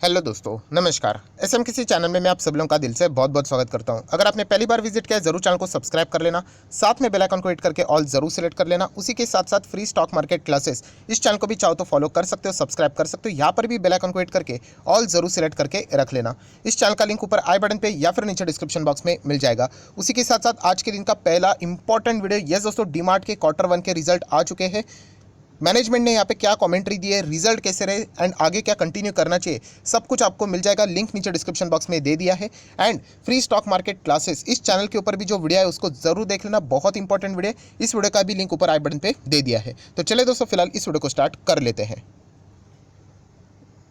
Hello दोस्तों, नमस्कार। SM किसी चैनल में मैं आप सब लोगों का दिल से बहुत बहुत स्वागत करता हूं। अगर आपने पहली बार विजिट किया है जरूर चैनल को सब्सक्राइब कर लेना, साथ में बेल आइकन को हिट करके ऑल जरूर सेलेक्ट कर लेना। उसी के साथ साथ फ्री स्टॉक मार्केट क्लासेस इस चैनल को भी चाहो तो फॉलो कर सकते हो, सब्सक्राइब कर सकते हो। यहाँ पर भी बेल आइकन को हिट करके ऑल जरूर सेलेक्ट करके रख लेना। इस चैनल का लिंक ऊपर आई बटन पे या फिर नीचे डिस्क्रिप्शन बॉक्स में मिल जाएगा। उसी के साथ साथ आज के दिन का पहला इंपॉर्टेंट वीडियो, यस दोस्तों, डीमार्ट के क्वार्टर 1 के रिजल्ट आ चुके हैं। मैनेजमेंट ने यहाँ पे क्या कमेंट्री दी है, रिजल्ट कैसे रहे एंड आगे क्या कंटिन्यू करना चाहिए, सब कुछ आपको मिल जाएगा। लिंक नीचे डिस्क्रिप्शन बॉक्स में दे दिया है। And free stock market classes इस चैनल के ऊपर भी जो वीडियो है उसको जरूर देख लेना, बहुत इंपॉर्टेंट वीडियो। इस वीडियो का भी लिंक ऊपर आई बटन पे दे दिया है। तो चले दोस्तों, फिलहाल इस वीडियो को स्टार्ट कर लेते हैं।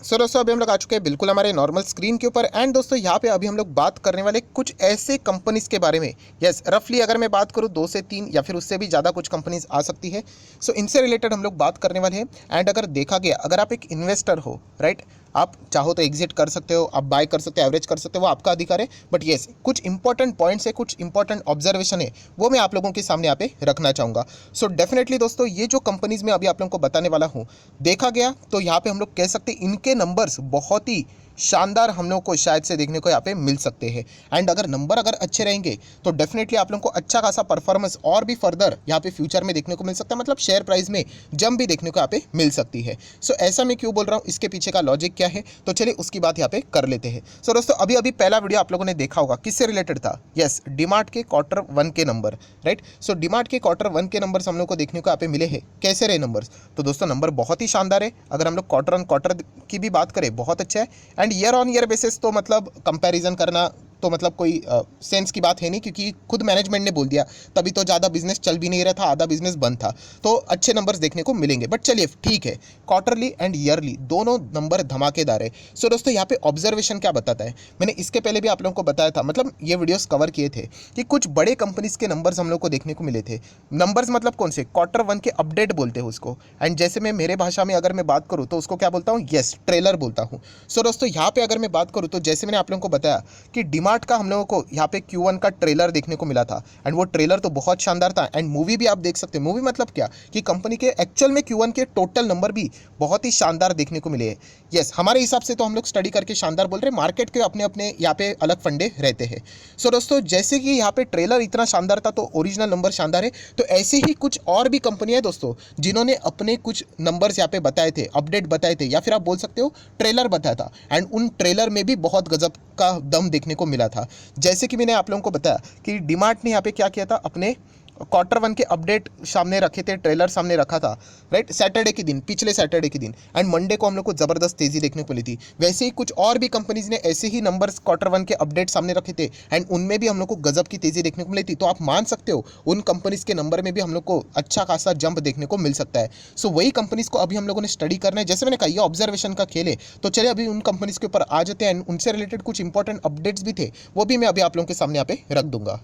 सो दोस्तों, अभी हम लोग आ चुके हैं बिल्कुल हमारे नॉर्मल स्क्रीन के ऊपर। एंड दोस्तों, यहाँ पे अभी हम लोग बात करने वाले कुछ ऐसे कंपनीज के बारे में। यस, रफली अगर मैं बात करूँ 2 से 3 या फिर उससे भी ज़्यादा कुछ कंपनीज आ सकती है। सो इनसे रिलेटेड हम लोग बात करने वाले हैं। एंड अगर देखा गया, अगर आप एक इन्वेस्टर हो, राइट, आप चाहो तो एग्जिट कर सकते हो, आप बाय कर सकते हो, एवरेज कर सकते हो, वो आपका अधिकार है। बट येस, कुछ इंपॉर्टेंट पॉइंट्स है, कुछ इंपॉर्टेंट ऑब्जर्वेशन है, वो मैं आप लोगों के सामने यहाँ पे रखना चाहूँगा। सो डेफिनेटली दोस्तों, ये जो कंपनीज में अभी आप लोगों को बताने वाला हूँ, देखा गया तो यहाँ पे हम लोग कह सकते हैं इनके नंबर्स बहुत ही शानदार हम लोग को शायद से देखने को यहाँ पे मिल सकते हैं। एंड अगर नंबर अगर अच्छे रहेंगे तो डेफिनेटली आप लोगों को अच्छा खासा परफॉर्मेंस और भी फर्दर यहाँ पे फ्यूचर में देखने को मिल सकता है। मतलब शेयर प्राइस में जंप भी देखने को यहाँ पे मिल सकती है। सो ऐसा मैं क्यों बोल रहा हूँ, इसके पीछे का लॉजिक क्या है, तो चलिए उसकी बात यहाँ पे कर लेते हैं। सो दोस्तों, अभी अभी पहला वीडियो आप लोगों ने देखा होगा, किससे रिलेटेड था? यस, डीमार्ट के क्वार्टर 1 के नंबर, राइट। सो डीमार्ट के क्वार्टर 1 के नंबर्स हम लोग को देखने को यहाँ पे मिले हैं। कैसे रहे नंबर्स? तो दोस्तों, नंबर बहुत ही शानदार है। अगर हम लोग क्वार्टर ऑन क्वार्टर की भी बात करें, बहुत अच्छा है। And year on year basis तो मतलब कंपैरिजन करना तो मतलब कोई सेंस की बात है नहीं, क्योंकि खुद मैनेजमेंट ने बोल दिया, तभी तो ज़्यादा बिजनेस चल भी नहीं रहा था, आधा बिजनेस बंद था। तो अच्छे नंबर्स देखने को मिलेंगे। बट चलिए ठीक है, क्वार्टरली एंड ईयरली दोनों नंबर धमाकेदार है। सो दोस्तों, यहाँ पे ऑब्जर्वेशन क्या बताता है, मैंने इसके पहले भी आप लोगों को बताया था, मतलब ये वीडियोस कवर किए थे कि कुछ बड़े कंपनीज के नंबर्स हम लोग को देखने को मिले थे। नंबर्स मतलब कौन से? क्वार्टर 1 के अपडेट बोलते हैं उसको। एंड जैसे मैं मेरे भाषा में अगर मैं बात करूँ तो उसको क्या बोलता हूँ? यस, ट्रेलर बोलता हूँ। सो दोस्तों, यहाँ पे अगर मैं बात करूँ तो जैसे मैंने आप लोगों को बताया कि डीमार्ट का हम लोगों को यहाँ पे Q1 का ट्रेलर देखने को मिला था। एंड वो ट्रेलर तो बहुत शानदार था। एंड मूवी भी आप देख सकते हैं। मूवी मतलब क्या कि कंपनी के एक्चुअल में Q1 के टोटल नंबर भी बहुत ही शानदार देखने को मिले हैं। यस, हमारे हिसाब से तो हम लोग स्टडी करके शानदार बोल रहे हैं, मार्केट के अपने अपने यहाँ पे अलग फंडे रहते हैं। सो दोस्तों, जैसे कि यहाँ पे ट्रेलर इतना शानदार था तो ओरिजिनल नंबर शानदार है। तो ऐसे ही कुछ और भी कंपनियां दोस्तों, जिन्होंने अपने कुछ नंबर्स यहाँ पे बताए थे, अपडेट बताए थे, या फिर आप बोल सकते हो ट्रेलर बताया था। एंड उन ट्रेलर में भी बहुत गजब का दम देखने को मिला था। जैसे कि मैंने आप लोगों को बताया कि डीमार्ट ने यहाँ पे क्या किया था, अपने क्वार्टर 1 के अपडेट सामने रखे थे, ट्रेलर सामने रखा था, राइट, सैटरडे के दिन, पिछले सैटरडे के दिन। एंड मंडे को हम लोग को ज़बरदस्त तेज़ी देखने को मिली थी। वैसे ही कुछ और भी कंपनीज ने ऐसे ही नंबर्स क्वार्टर 1 के अपडेट सामने रखे थे एंड उनमें भी हम लोग को गजब की तेज़ी देखने को मिली थी। तो आप मान सकते हो उन कंपनीज के नंबर में भी हम लोग को अच्छा खासा जंप देखने को मिल सकता है। सो वही कंपनीज को अभी हम लोगों ने स्टडी करना है। जैसे मैंने कहा, ये ऑब्जर्वेशन का खेल है। तो चलिए अभी उन कंपनीज के ऊपर आ जाते हैं। उनसे रिलेटेड कुछ इंपॉर्टेंट अपडेट्स भी थे, वो भी मैं अभी आप लोगों के सामने यहाँ पे रख दूंगा।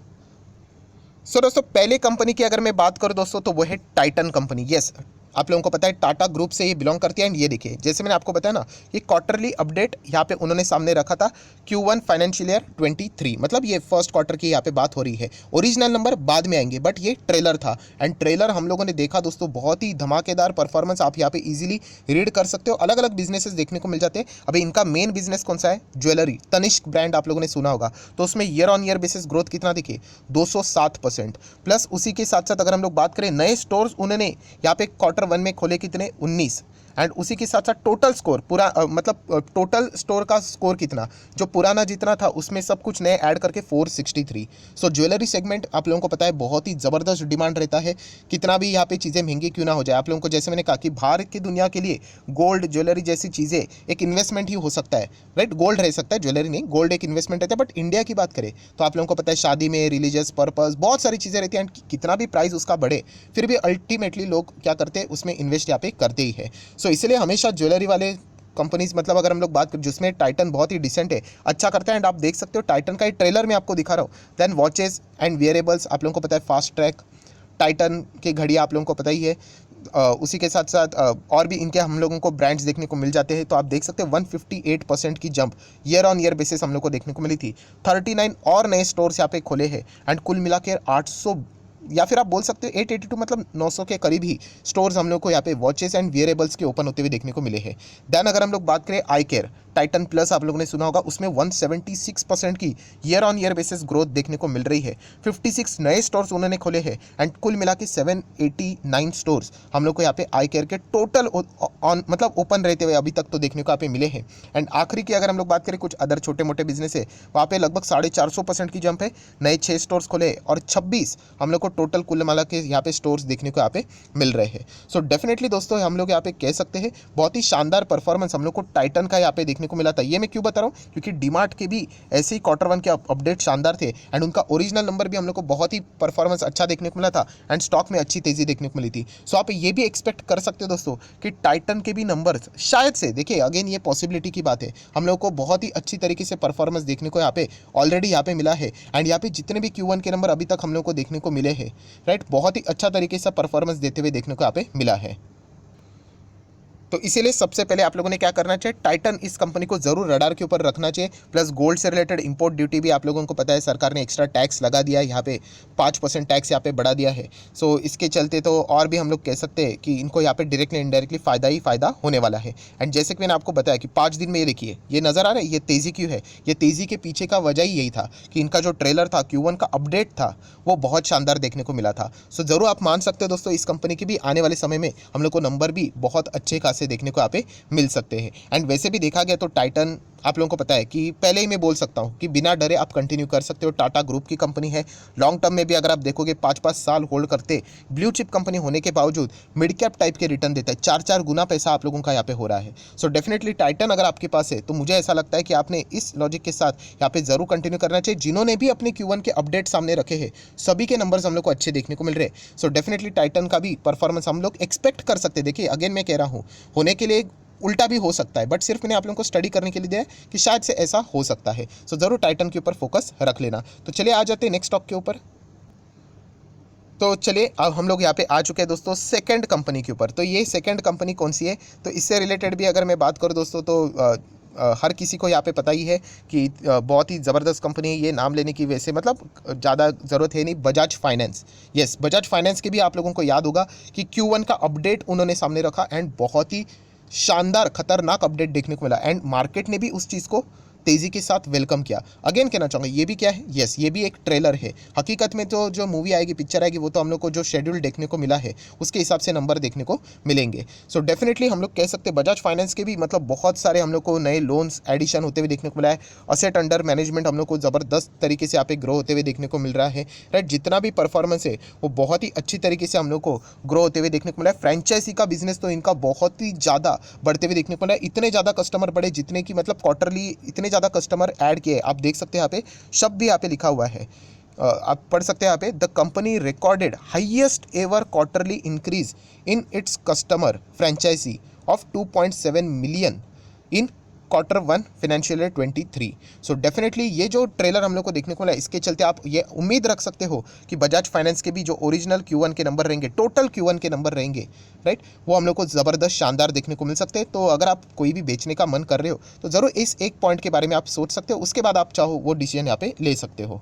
सो दोस्तों, पहले कंपनी की अगर मैं बात करूं दोस्तों, तो वो है टाइटन कंपनी। यस, आप लोगों को पता है टाटा ग्रुप से ये बिलोंग करती है। एंड ये देखिए, जैसे मैंने आपको बताया ना, ये क्वार्टरली अपडेट यहाँ पे उन्होंने सामने रखा था Q1 फाइनेंशियल ईयर 23, मतलब ये फर्स्ट क्वार्टर की यहाँ पे बात हो रही है। ओरिजिनल नंबर बाद में आएंगे, बट ये ट्रेलर था। एंड ट्रेलर हम लोगों ने देखा दोस्तों, बहुत ही धमाकेदार परफॉर्मेंस आप यहाँ पे इजीली रीड कर सकते हो। अलग अलग बिजनेसेस देखने को मिल जाते हैं। अभी इनका मेन बिजनेस कौन सा है? ज्वेलरी। तनिष्क ब्रांड आप लोगों ने सुना होगा। तो उसमें year on year basis growth कितना देखिए, 207%। प्लस उसी के साथ साथ अगर हम लोग बात करें, नए स्टोर्स उन्होंने यहाँ पे क्वार्टर 1 में खोले कितने? 19। एंड उसी के साथ साथ टोटल स्कोर पूरा मतलब टोटल स्टोर का स्कोर कितना, जो पुराना जितना था उसमें सब कुछ नए ऐड करके 463। सो ज्वेलरी सेगमेंट आप लोगों को पता है बहुत ही ज़बरदस्त डिमांड रहता है, कितना भी यहाँ पे चीज़ें महंगी क्यों ना हो जाए। आप लोगों को जैसे मैंने कहा कि बाहर की दुनिया के लिए गोल्ड ज्वेलरी जैसी चीज़ें एक इन्वेस्टमेंट ही हो सकता है, राइट। गोल्ड रह सकता है, ज्वेलरी नहीं, गोल्ड एक इन्वेस्टमेंट रहता है। बट इंडिया की बात करें तो आप लोगों को पता है शादी में, रिलीजियस पर्पज़, बहुत सारी चीज़ें रहती हैं। कितना भी प्राइस उसका बढ़े, फिर भी अल्टीमेटली लोग क्या करते हैं, उसमें इन्वेस्ट यहाँ पे करते ही है। सो इसलिए हमेशा ज्वेलरी वाले कंपनीज, मतलब अगर हम लोग बात करें जिसमें टाइटन बहुत ही डिसेंट है, अच्छा करता है। एंड आप देख सकते हो टाइटन का ही ट्रेलर मैं आपको दिखा रहा हूँ। देन वॉचेस एंड वियरेबल्स आप लोगों को पता है, फास्ट ट्रैक, टाइटन की घड़ियाँ आप लोगों को पता ही है। उसी के साथ साथ और भी इनके हम लोगों को ब्रांड्स देखने को मिल जाते हैं। तो आप देख सकते हैं 158% की jump year on year basis हम लोग को देखने को मिली थी। 39 और नए स्टोर्स यहाँ पे खोले हैं। एंड कुल मिला के या फिर आप बोल सकते हो 882 मतलब 900 के करीब ही स्टोर्स हम लोग को यहाँ पे वॉचेस एंड वियरेबल्स के ओपन होते हुए देखने को मिले हैं। देन अगर हम लोग बात करें आई केयर, टाइटन प्लस आप लोगों ने सुना होगा, उसमें 176% की year on year basis growth देखने को मिल रही है। 56 नए स्टोर्स उन्होंने खोले हैं एंड कुल मिला के 789 स्टोर्स हम लोग को यहाँ पे आई केयर के टोटल ऑन मतलब ओपन रहते हुए अभी तक तो देखने को यहाँ पे मिले हैं। एंड आखिरी की अगर हम लोग बात करें कुछ अदर छोटे मोटे बिजनेस है, वहाँ पे लगभग 450% की जंप है, नए 6 स्टोर्स खोले और 26 हम लोग को टोटल कुल मिला के यहाँ पे स्टोर्स देखने को यहाँ पे मिल रहे हैं। सो डेफिनेटली दोस्तों हम लोग यहाँ पे कह सकते हैं बहुत ही शानदार परफॉर्मेंस हम लोग को टाइटन का यहाँ पे देखने को मिला था। ये मैं क्यों बता रहा हूँ, क्योंकि डीमार्ट के भी ऐसे ही क्वार्टर 1 के अपडेट शानदार थे एंड उनका ओरिजिनल नंबर भी हम लोग को बहुत ही परफॉर्मेंस अच्छा देखने को मिला था एंड स्टॉक में अच्छी तेजी देखने को मिली थी। सो आप ये भी एक्सपेक्ट कर सकते हो दोस्तों कि टाइटन के भी नंबर्स शायद से, देखिए अगेन ये पॉसिबिलिटी की बात है, हम लोग को बहुत ही अच्छी तरीके से परफॉर्मेंस देखने को यहाँ पे ऑलरेडी यहाँ पे मिला है एंड यहाँ पे जितने भी Q1 के नंबर अभी तक हम लोग को देखने को मिले हैं, राइट, बहुत ही अच्छा तरीके से परफॉर्मेंस देते हुए देखने को यहाँ पे मिला है। तो इसीलिए सबसे पहले आप लोगों ने क्या करना चाहिए, टाइटन इस कंपनी को जरूर रडार के ऊपर रखना चाहिए। प्लस गोल्ड से रिलेटेड इंपोर्ट ड्यूटी भी आप लोगों को पता है सरकार ने एक्स्ट्रा टैक्स लगा दिया है, यहाँ पे 5% टैक्स यहाँ पे बढ़ा दिया है। सो इसके चलते तो और भी हम लोग कह सकते हैं कि इनको यहाँ पे डायरेक्टली इनडायरेक्टली फ़ायदा ही फ़ायदा होने वाला है। एंड जैसे कि मैंने आपको बताया कि 5 दिन में ये देखिए ये नज़र आ रहा है, ये तेज़ी क्यों है, ये तेज़ी के पीछे का वजह ही यही था कि इनका जो ट्रेलर था Q1 का अपडेट था वो बहुत शानदार देखने को मिला था। सो ज़रूर आप मान सकते हो दोस्तों इस कंपनी की भी आने वाले समय में हम लोग को नंबर भी बहुत अच्छे खासे देखने को यहाँ पे मिल सकते हैं। एंड वैसे भी देखा गया तो टाइटन आप लोगों को पता है कि पहले ही मैं बोल सकता हूं कि बिना डरे आप कंटिन्यू कर सकते हो। टाटा ग्रुप की कंपनी है, लॉन्ग टर्म में भी अगर आप देखोगे 5-5 साल होल्ड करते ब्लू चिप कंपनी होने के बावजूद मिड कैप टाइप के रिटर्न देता है, 4-4 गुना पैसा आप लोगों का यहाँ पे हो रहा है। सो डेफिनेटली टाइटन अगर आपके पास है तो मुझे ऐसा लगता है कि आपने इस लॉजिक के साथ यहाँ पे जरूर कंटिन्यू करना चाहिए। जिन्होंने भी अपने Q1 के अपडेट सामने रखे हैं सभी के नंबर्स हम लोग को अच्छे देखने को मिल रहे हैं। सो डेफिनेटली टाइटन का भी परफॉर्मेंस हम लोग एक्सपेक्ट कर सकते हैं। देखिए अगेन मैं कह रहा हूँ होने के लिए उल्टा भी हो सकता है, बट सिर्फ मैंने आप लोगों को स्टडी करने के लिए दिया है कि शायद से ऐसा हो सकता है। सो जरूर टाइटन के ऊपर फोकस रख लेना। तो चलिए आ जाते हैं नेक्स्ट स्टॉक के ऊपर। तो चलिए अब हम लोग यहाँ पे आ चुके हैं दोस्तों सेकंड कंपनी के ऊपर। तो ये सेकंड कंपनी कौन सी है, तो इससे रिलेटेड भी अगर मैं बात करूँ दोस्तों तो हर किसी को यहाँ पे पता ही है कि बहुत ही ज़बरदस्त कंपनी है। ये नाम लेने की वजह से मतलब ज़्यादा ज़रूरत है नहीं, Bajaj finance. Yes, Bajaj finance के भी आप लोगों को याद होगा कि Q1 का अपडेट उन्होंने सामने रखा एंड बहुत ही शानदार खतरनाक अपडेट देखने को मिला एंड मार्केट ने भी उस चीज़ को तेज़ी के साथ वेलकम किया। अगेन कहना चाहूँगा ये भी क्या है, यस ये भी एक ट्रेलर है। हकीकत में तो जो मूवी आएगी, पिक्चर आएगी, वो तो हम लोग को जो शेड्यूल देखने को मिला है उसके हिसाब से नंबर देखने को मिलेंगे। सो डेफिनेटली हम लोग कह सकते हैं बजाज फाइनेंस के भी मतलब बहुत सारे हम लोग को नए लोन्स एडिशन होते हुए देखने को मिला है। असेट अंडर मैनेजमेंट हम लोग को ज़बरदस्त तरीके से यहाँ पे ग्रो होते हुए देखने को मिल रहा है, राइट। जितना भी परफॉर्मेंस है वो बहुत ही अच्छी तरीके से हम लोग को ग्रो होते हुए देखने को मिला है। फ्रेंचाइजी का बिजनेस तो इनका बहुत ही ज़्यादा बढ़ते हुए देखने को मिला है। इतने ज़्यादा कस्टमर बढ़े जितने की मतलब क्वार्टरली इतने ज़्यादा कस्टमर ऐड किए। आप देख सकते हैं यहाँ पे शब्द भी यहाँ पे लिखा हुआ है, आप पढ़ सकते हैं यहाँ पे, the company recorded highest ever quarterly increase in its customer franchise of 2.7 million in Q1 financial year 23। So definitely ये जो ट्रेलर हम लोग को देखने को मिला इसके चलते आप ये उम्मीद रख सकते हो कि बजाज फाइनेंस के भी जो ओरिजिनल Q1 के नंबर रहेंगे, टोटल Q1 के नंबर रहेंगे, राइट, वो हम लोग को ज़बरदस्त शानदार देखने को मिल सकते हैं। तो अगर आप कोई भी बेचने का मन कर रहे हो तो ज़रूर इस एक पॉइंट के बारे में आप सोच सकते हो, उसके बाद आप चाहो वो डिसीजन यहाँ पे ले सकते हो।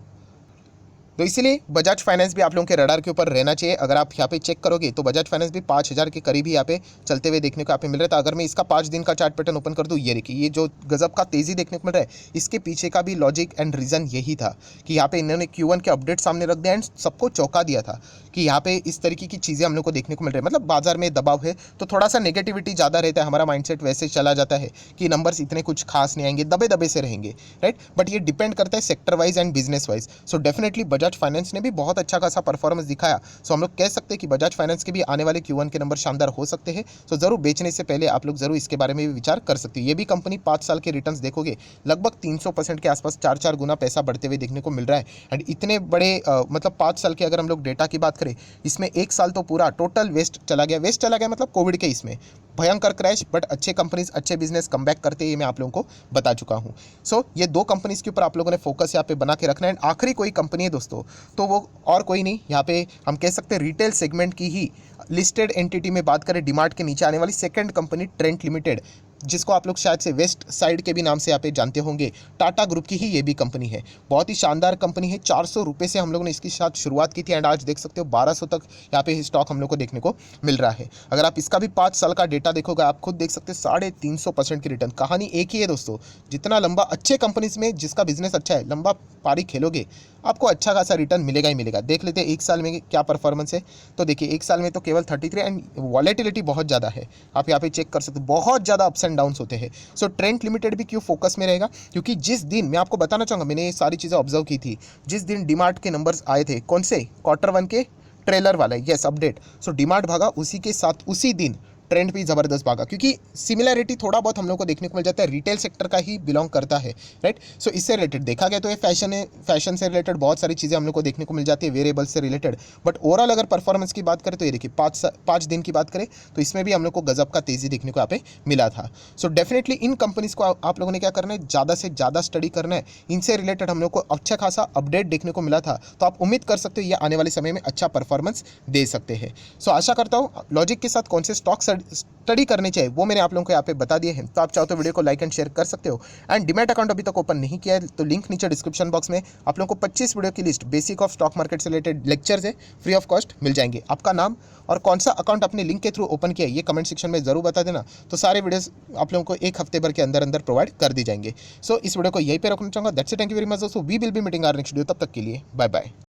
तो इसीलिए बजाज फाइनेंस भी आप लोगों के रडार के ऊपर रहना चाहिए। अगर आप यहाँ पे चेक करोगे तो बजाज फाइनेंस भी 5,000 के करीब ही यहाँ पे चलते हुए देखने को यहाँ पे मिल रहा था। अगर मैं इसका 5 दिन का चार्ट पैटर्न ओपन कर दूँ, ये देखिए ये जो गजब का तेज़ी देखने को मिल रहा है, इसके पीछे का भी लॉजिक एंड रीज़न यही था कि यहाँ पे इन्होंने Q1 के अपडेट सामने रख दिया एंड सबको चौंका दिया था कि यहाँ पे इस तरीके की चीज़ें हम लोग को देखने को मिल रही है। मतलब बाजार में दबाव है तो थोड़ा सा नेगेटिविटी ज़्यादा रहता है, हमारा माइंडसेट वैसे चला जाता है कि नंबर्स इतने कुछ खास नहीं आएंगे, दबे दबे से रहेंगे, राइट। बट ये डिपेंड करता है sector wise and business wise. So definitely Bajaj finance ने भी बहुत अच्छा खासा परफॉर्मेंस दिखाया। सो हम लोग कह सकते हैं कि बजाज फाइनेंस के भी आने वाले Q1 के नंबर शानदार हो सकते हैं। सो जरूर बेचने से पहले आप लोग जरूर इसके बारे में भी विचार कर सकते हो। ये भी कंपनी 5 साल के रिटर्न्स देखोगे लगभग 300% के आसपास 4-4 गुना पैसा बढ़ते हुए देखने को मिल रहा है। एंड इतने बड़े मतलब 5 साल के अगर हम लोग डेटा की बात करें, इसमें 1 साल तो पूरा टोटल वेस्ट चला गया मतलब कोविड के इसमें भयंकर क्रैश, बट अच्छे कंपनीज अच्छे बिजनेस कम बैक करते हैं, मैं आप लोगों को बता चुका हूँ। सो ये 2 कंपनीज के ऊपर आप लोगों ने फोकस यहाँ पे बना के रखना है। आखिरी कोई कंपनी है दोस्तों तो वो और कोई नहीं, यहाँ पे हम कह सकते हैं रिटेल सेगमेंट की ही लिस्टेड एंटिटी में बात करें, डीमार्ट के नीचे आने वाली सेकंड कंपनी ट्रेंट लिमिटेड। जिसको आप लोग शायद से वेस्ट साइड के भी नाम से यहाँ पे जानते होंगे, टाटा ग्रुप की ही ये भी कंपनी है। बहुत ही शानदार कंपनी है। 400 रुपये से हम लोगों ने इसके साथ शुरुआत की थी एंड आज देख सकते हो 1200 तक यहाँ पे स्टॉक हम लोग को देखने को मिल रहा है। अगर आप इसका भी 5 साल का डेटा देखोगे आप खुद देख सकते हो 350% की रिटर्न। कहानी एक ही है दोस्तों, जितना लंबा अच्छे कंपनीज में जिसका बिजनेस अच्छा है, लंबा पारी खेलोगे आपको अच्छा खासा रिटर्न मिलेगा ही मिलेगा। देख लेते हैं एक साल में क्या परफॉर्मेंस है। तो देखिए एक साल में तो केवल 33 एंड वॉलेटिलिटी बहुत ज़्यादा है, आप यहाँ पे चेक कर सकते हो, बहुत ज़्यादा अप्स एंड डाउन्स होते हैं। सो ट्रेंड लिमिटेड भी क्यों फोकस में रहेगा, क्योंकि जिस दिन मैं आपको बताना चाहूँगा, मैंने ये सारी चीज़ें ऑब्जर्व की थी, जिस दिन डीमार्ट के नंबर्स आए थे, कौन से, Q1 के ट्रेलर वाला, यस अपडेट, सो डीमार्ट भागा, उसी के साथ उसी दिन ट्रेंड भी ज़बरदस्त भागा, क्योंकि सिमिलैरिटी थोड़ा बहुत हम लोग को देखने को मिल जाता है, रिटेल सेक्टर का ही बिलोंग करता है, राइट। सो इससे रिलेटेड देखा गया तो ये फैशन है, फैशन से रिलेटेड बहुत सारी चीज़ें हम लोग को देखने को मिल जाती है, वेरिएबल्स से रिलेटेड। बट ओवरऑल अगर परफॉर्मेंस की बात करें तो ये देखिए 5 दिन की बात करें तो इसमें भी हम लोग को गजब का तेज़ी देखने को यहाँ पे मिला था। सो डेफिनेटली इन कंपनीज़ को आप लोगों ने क्या करना है, ज़्यादा से ज़्यादा स्टडी करना है, इनसे रिलेटेड हम लोग को अच्छा खासा अपडेट देखने को मिला था, तो आप उम्मीद कर सकते हो ये आने वाले समय में अच्छा परफॉर्मेंस दे सकते हैं। सो आशा करता हूँ लॉजिक के साथ कौन से स्टॉक स्टडी करने चाहिए वो मैंने आप लोगों को यहाँ पे बता दिए हैं। तो आप चाहो तो वीडियो को लाइक एंड शेयर कर सकते हो। एंड डीमैट अकाउंट अभी तक ओपन नहीं किया है तो लिंक नीचे डिस्क्रिप्शन बॉक्स में आप लोगों को 25 वीडियो की list basic of stock market से रिलेटेड लेक्चर्स है, फ्री ऑफ कॉस्ट मिल जाएंगे। आपका नाम और कौन सा अकाउंट अपने लिंक के थ्रू ओपन किया है ये कमेंट सेक्शन में जरूर बता देना, तो सारे वीडियोस आप लोगों को एक हफ्ते भर के अंदर अंदर प्रोवाइड कर दी जाएंगे। सो इस वीडियो को यहीं पे रखना चाहूँगा। That's it, thank you very much दोस्तों, we will be meeting our next video, तब तक के लिए बाय बाय।